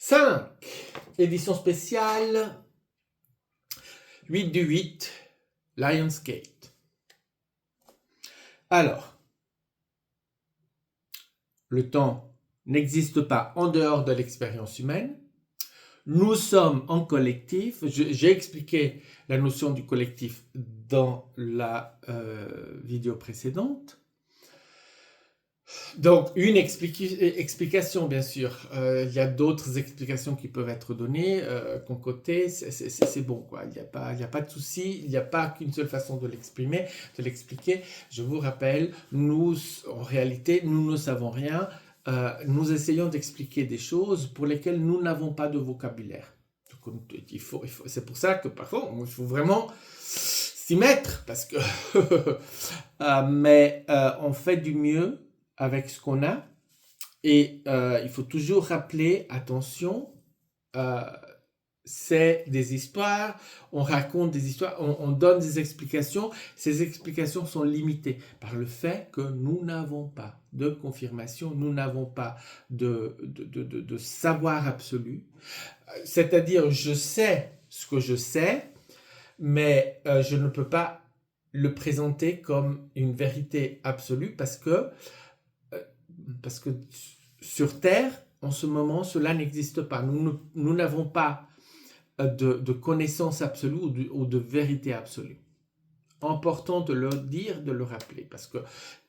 5. Édition spéciale 8/8, Lionsgate. Alors, le temps n'existe pas en dehors de l'expérience humaine. Nous sommes en collectif. J'ai expliqué la notion du collectif dans la vidéo précédente. Donc, une explication, bien sûr. Il y a d'autres explications qui peuvent être données, concoctées. C'est bon, quoi. Il n'y a pas de souci. Il n'y a pas qu'une seule façon de l'exprimer, de l'expliquer. Je vous rappelle, nous, en réalité, nous ne savons rien. Nous essayons d'expliquer des choses pour lesquelles nous n'avons pas de vocabulaire. Donc, c'est pour ça que parfois, il faut vraiment s'y mettre, parce que mais on fait du mieux avec ce qu'on a, et il faut toujours rappeler, attention, c'est des histoires, on raconte des histoires, on donne des explications. Ces explications sont limitées par le fait que nous n'avons pas de confirmation, nous n'avons pas de savoir absolu. C'est-à-dire, je sais ce que je sais, mais je ne peux pas le présenter comme une vérité absolue parce que sur Terre, en ce moment, cela n'existe pas. Nous n'avons pas de connaissance absolue ou de vérité absolue. Important de le dire, de le rappeler, parce que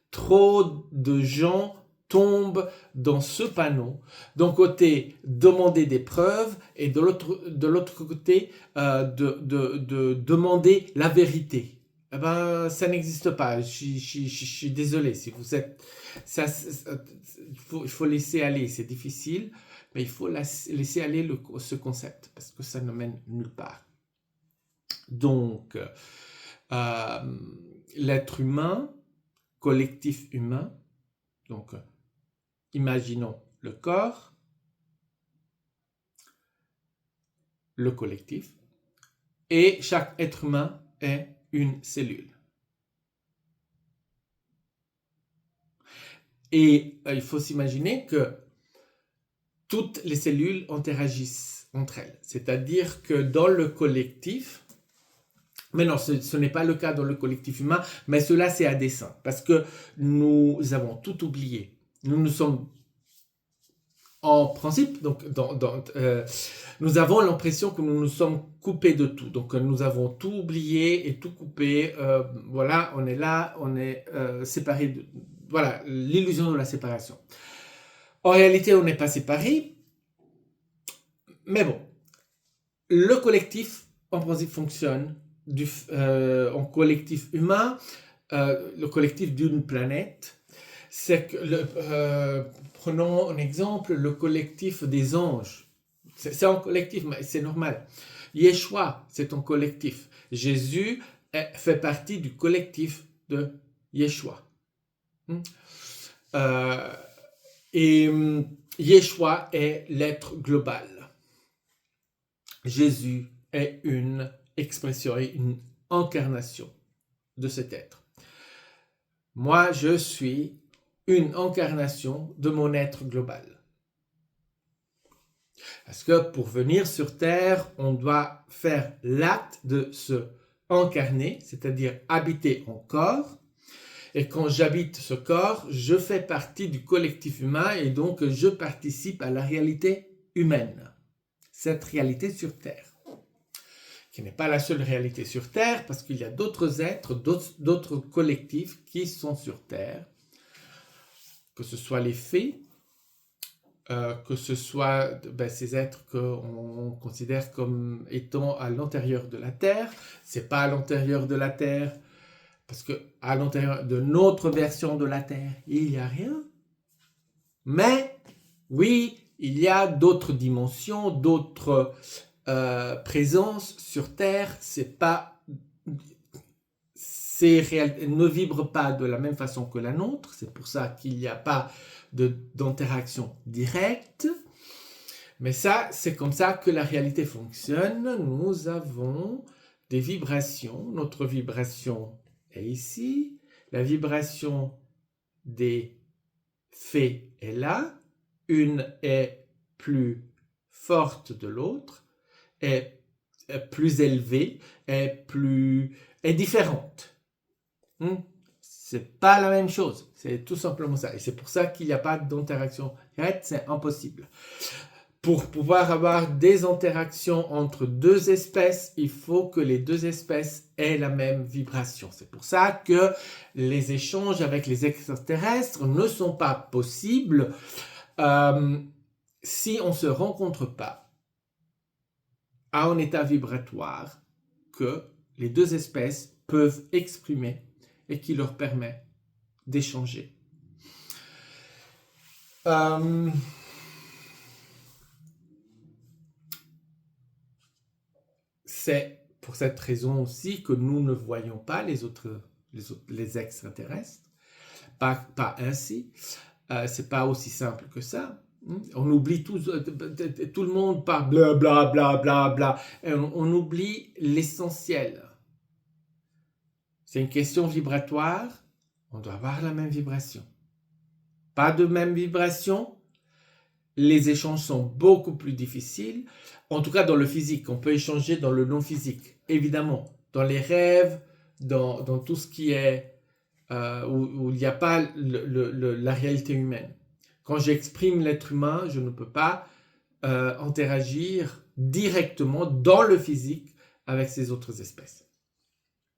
trop de gens tombent dans ce panneau. D'un côté, demander des preuves, et de l'autre côté, de demander la vérité. Eh ben, ça n'existe pas. Je suis désolé. Si vous êtes, il faut laisser aller. C'est difficile, mais il faut laisser aller ce concept parce que ça ne mène nulle part. Donc, l'être humain, collectif humain. Donc, imaginons le corps, le collectif, et chaque être humain est une cellule. Et il faut s'imaginer que toutes les cellules interagissent entre elles. C'est-à-dire que dans le collectif, mais non, ce n'est pas le cas dans le collectif humain, mais cela c'est à dessein, parce que nous avons tout oublié. Nous sommes en principe, donc nous avons l'impression que nous nous sommes coupés de tout. Donc nous avons tout oublié et tout coupé. Voilà, on est là, on est séparés. Voilà, l'illusion de la séparation. En réalité, on n'est pas séparés. Mais bon, le collectif, en principe, fonctionne en collectif humain, le collectif d'une planète. C'est que prenons un exemple, le collectif des anges. C'est un collectif, mais c'est normal. Yeshua, c'est un collectif. Jésus fait partie du collectif de Yeshua. Et Yeshua est l'être global. Jésus est une expression et une incarnation de cet être. Moi, je suis une incarnation de mon être global. Parce que pour venir sur Terre, on doit faire l'acte de se incarner, c'est-à-dire habiter en corps. Et quand j'habite ce corps, je fais partie du collectif humain et donc je participe à la réalité humaine. Cette réalité sur Terre, qui n'est pas la seule réalité sur Terre, parce qu'il y a d'autres êtres, d'autres collectifs qui sont sur Terre, que ce soit les fées, que ce soit ces êtres qu'on considère comme étant à l'intérieur de la Terre. C'est pas à l'intérieur de la Terre, parce que à l'intérieur de notre version de la Terre, il n'y a rien. Mais oui, il y a d'autres dimensions, d'autres présences sur Terre. Ne vibre pas de la même façon que la nôtre. C'est pour ça qu'il n'y a pas d'interaction directe. Mais ça, c'est comme ça que la réalité fonctionne. Nous avons des vibrations. Notre vibration est ici. La vibration des fées est là. Une est plus forte de l'autre est plus élevée, est différente. C'est pas la même chose. C'est tout simplement ça. Et c'est pour ça qu'il n'y a pas d'interaction directe. C'est impossible. Pour pouvoir avoir des interactions entre deux espèces, il faut que les deux espèces aient la même vibration. C'est pour ça que les échanges avec les extraterrestres ne sont pas possibles si on ne se rencontre pas à un état vibratoire que les deux espèces peuvent exprimer et qui leur permet d'échanger. C'est pour cette raison aussi que nous ne voyons pas les extraterrestres. Pas ainsi. C'est pas aussi simple que ça. On oublie tout le monde par bla bla bla bla bla. On oublie l'essentiel. C'est une question vibratoire. On doit avoir la même vibration. Pas de même vibration. Les échanges sont beaucoup plus difficiles. En tout cas, dans le physique. On peut échanger dans le non-physique. Évidemment. Dans les rêves, dans tout ce qui est où il n'y a pas la réalité humaine. Quand j'exprime l'être humain, je ne peux pas interagir directement dans le physique avec ces autres espèces.